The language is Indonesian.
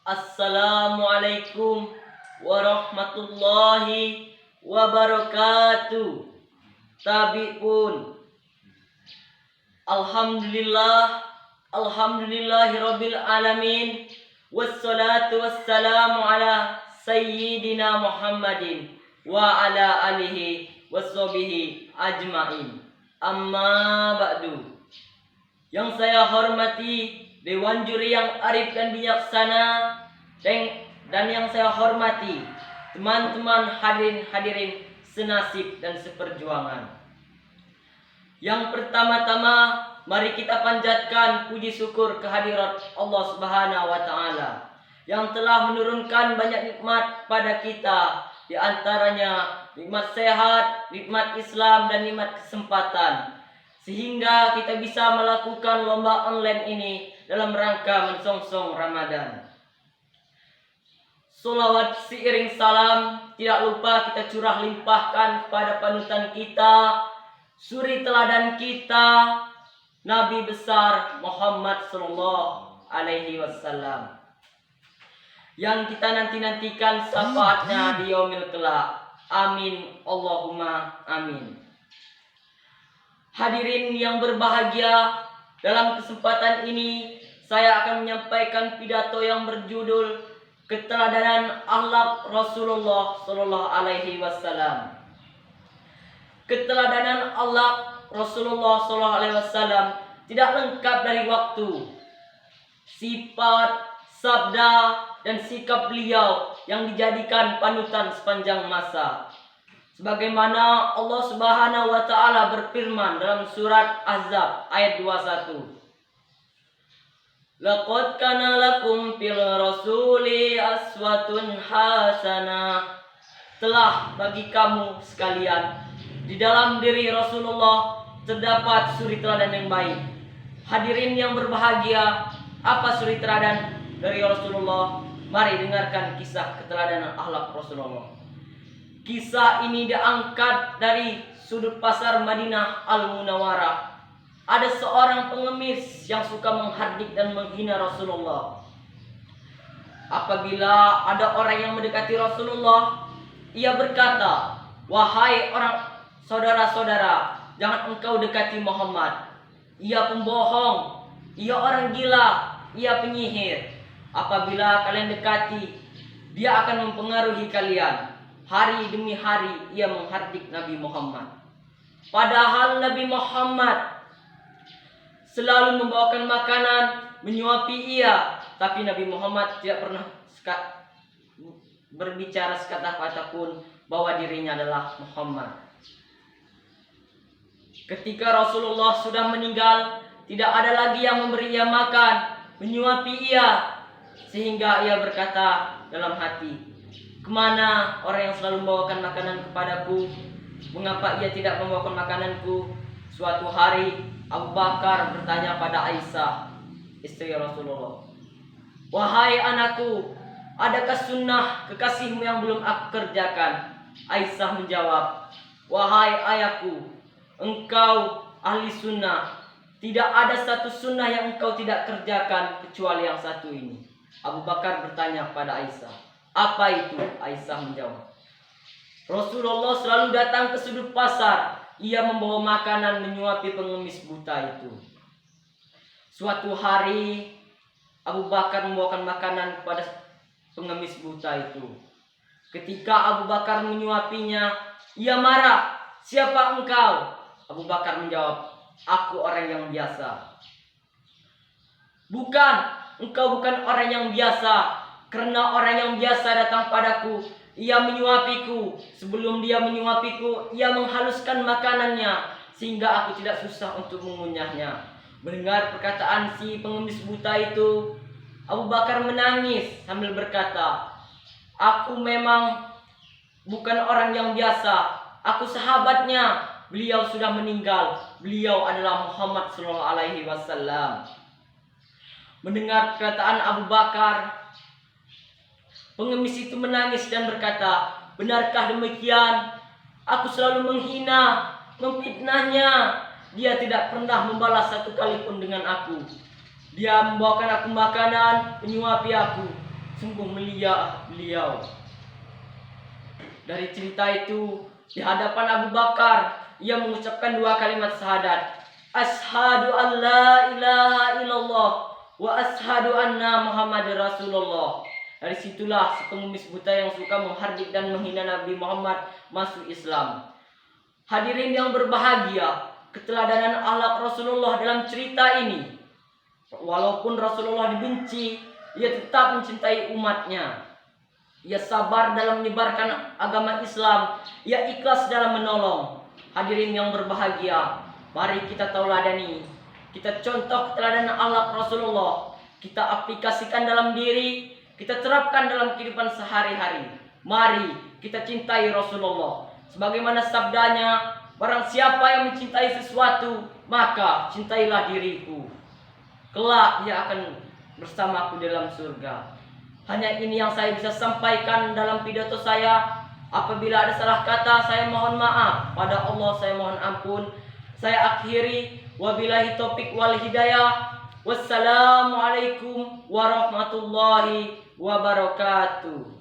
Assalamualaikum warahmatullahi wabarakatuh. Tabi pun. Alhamdulillahirabbil alamin. Wassalatu wassalamu ala sayyidina Muhammadin wa ala alihi washabihi ajmain. Amma ba'du. Yang saya hormati Dewan Juri yang arif dan bijaksana, dan yang saya hormati teman-teman hadirin senasib dan seperjuangan. Yang pertama-tama, mari kita panjatkan puji syukur kehadirat Allah Subhanahu wa taala yang telah menurunkan banyak nikmat pada kita, di antaranya nikmat sehat, nikmat Islam, dan nikmat kesempatan, sehingga kita bisa melakukan lomba online ini dalam rangka mensongsong Ramadan. Sholawat seiring salam tidak lupa kita curah limpahkan kepada panutan kita, suri teladan kita, Nabi besar Muhammad sallallahu alaihi wasallam, yang kita nantikan syafaatnya di yaumil kelak. Amin Allahumma amin. Hadirin yang berbahagia, dalam kesempatan ini saya akan menyampaikan pidato yang berjudul Keteladanan Akhlak Rasulullah sallallahu alaihi wasallam. Keteladanan akhlak Rasulullah sallallahu alaihi wasallam tidak lengkap dari waktu, sifat, sabda, dan sikap beliau yang dijadikan panutan sepanjang masa. Sebagaimana Allah Subhanahu wa taala berfirman dalam surat Ahzab ayat 21. Laqad kana lakum fil rasuli aswatun hasanah. Telah bagi kamu sekalian di dalam diri Rasulullah terdapat suri teladan yang baik. Hadirin yang berbahagia, apa suri teladan dari Rasulullah? Mari dengarkan kisah keteladanan akhlak Rasulullah. Kisah ini diangkat dari sudut pasar Madinah Al-Munawwarah. Ada seorang pengemis yang suka menghardik dan menghina Rasulullah. Apabila ada orang yang mendekati Rasulullah, ia berkata, "Wahai orang saudara-saudara, jangan engkau dekati Muhammad. Ia pembohong, ia orang gila, ia penyihir. Apabila kalian dekati, dia akan mempengaruhi kalian." Hari demi hari ia menghardik Nabi Muhammad. Padahal Nabi Muhammad selalu membawakan makanan, menyuapi ia, tapi Nabi Muhammad tidak pernah berbicara sekata-kata pun bahwa dirinya adalah Muhammad. Ketika Rasulullah sudah meninggal, tidak ada lagi yang memberi ia makan, menyuapi ia, sehingga ia berkata dalam hati, "Kemana orang yang selalu membawakan makanan kepadaku? Mengapa ia tidak membawakan makananku?" Suatu hari Abu Bakar bertanya pada Aisyah, istri Rasulullah, "Wahai anakku, adakah sunnah kekasihmu yang belum aku kerjakan?" Aisyah menjawab, "Wahai ayahku, engkau ahli sunnah. Tidak ada satu sunnah yang engkau tidak kerjakan kecuali yang satu ini." Abu Bakar bertanya pada Aisyah, "Apa itu?" Aisyah menjawab, "Rasulullah selalu datang ke sudut pasar. Ia membawa makanan menyuapi pengemis buta itu." Suatu hari Abu Bakar membawakan makanan kepada pengemis buta itu. Ketika Abu Bakar menyuapinya, ia marah, "Siapa engkau?" Abu Bakar menjawab, "Aku orang yang biasa." "Bukan, engkau bukan orang yang biasa. Karena orang yang biasa datang padaku, ia menyuapiku. Sebelum dia menyuapiku, ia menghaluskan makanannya, sehingga aku tidak susah untuk mengunyahnya." Mendengar perkataan si pengemis buta itu, Abu Bakar menangis sambil berkata, "Aku memang bukan orang yang biasa. Aku sahabatnya. Beliau sudah meninggal. Beliau adalah Muhammad sallallahu alaihi wasallam." Mendengar perkataan Abu Bakar, pengemis itu menangis dan berkata, "Benarkah demikian? Aku selalu menghina, memfitnahnya. Dia tidak pernah membalas satu kali pun dengan aku. Dia membawakan aku makanan, menyuapi aku. Sungguh mulia beliau. Dari cerita itu, di hadapan Abu Bakar, ia mengucapkan 2 kalimat syahadat. Ashhadu an la ilaha illallah wa ashhadu anna Muhammad Rasulullah. Dari situlah si pengemis buta yang suka menghardik dan menghina Nabi Muhammad masuk Islam. Hadirin yang berbahagia, keteladanan akhlak Rasulullah dalam cerita ini. Walaupun Rasulullah dibenci, ia tetap mencintai umatnya. Ia sabar dalam menyebarkan agama Islam. Ia ikhlas dalam menolong. Hadirin yang berbahagia, mari kita tauladani. Kita contoh keteladanan akhlak Rasulullah. Kita aplikasikan dalam diri. Kita terapkan dalam kehidupan sehari-hari. Mari kita cintai Rasulullah. Sebagaimana sabdanya, barang siapa yang mencintai sesuatu, maka cintailah diriku. Kelak dia akan bersamaku dalam surga. Hanya ini yang saya bisa sampaikan dalam pidato saya. Apabila ada salah kata, saya mohon maaf. Pada Allah saya mohon ampun. Saya akhiri. Wabillahi taufiq wal hidayah. Wassalamualaikum warahmatullahi wabarakatuh.